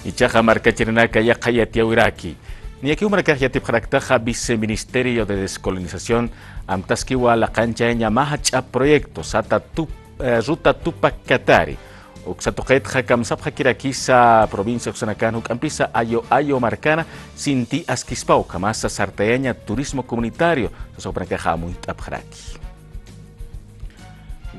Ichaja marca chirenaka ya kayatia uraki. Ni aquí marca yatip jaraktaja viceministerio de descolonización amtaskiwa la cancha en Yamaha proyecto sata ruta Tupac Katari. Uxatoket jakamsap jakirakisa provincia Oxanacan ucampisa ayo marcana sinti askispau kamasa sarteña turismo comunitario soprancaja muy tapjaraki.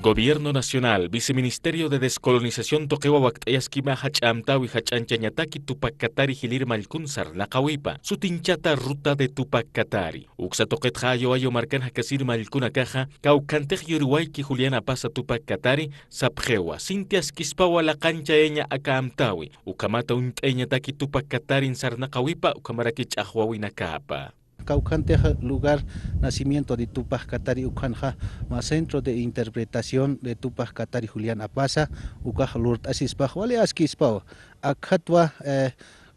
Gobierno Nacional, Viceministerio de Descolonización Toquewa Bactayaskima Hachamtawi Hachanchañataki Tupac Katari Hilir Malkunsar, Nakawipa, Sutinchata Ruta de Tupac Katari. Uxa Toquetjayo Ayo Marcan Hakasir Malkuna Caja, Caucantej Yuruaiki Juliana Pasa Tupac Katari, Sapjewa, Sintias Kispawa la cancha eña Akamtawi, Ukamata Unteñataki Tupac Katari Sarnakawipa, Ukamaraki Ahuawi Nakapa. Caucanteja, lugar nacimiento de Tupac Katari Ukanja, más centro de interpretación de Tupac Katari Julián Apasa, Ukaj Lurt Asispaj, Wale Askispao, Akatwa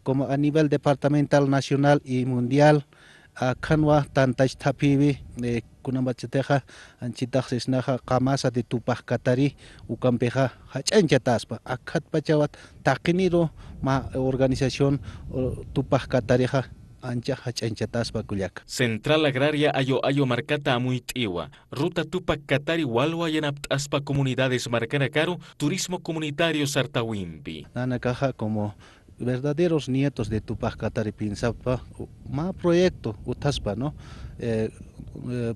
como a nivel departamental, nacional y mundial, Kanwa Tantach Tapibi, Kunambacheteja, Anchitajsnaja, Kamasa de Tupac Katari, Ukampeja, Hachanchataspa, Akatpachawat, Takiniro, ma organización Tupac Katareja. Central Agraria Ayo Marcata Amuitiwa, Ruta Tupac Katari Walwa Yanaptaspa Comunidades Marcanacaro, Turismo Comunitario Sartawimpi. Nanacaja como verdaderos nietos de Tupac Katari Pinsapa, más proyecto Utaspa, ¿no?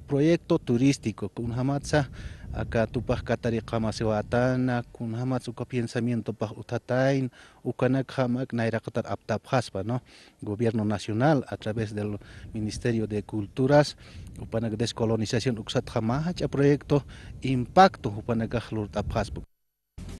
Proyecto turístico, con Hamatsa, acá Tupac Katari Kamasewatana, con Hamatsu pensamiento pa Utatain, Ukanak Hamak Nairakatar Aptapaspa, ¿no? Gobierno Nacional a través del Ministerio de Culturas, Upanak Descolonización Uxat Hamacha proyecto Impacto Upanak Lurtapaspa.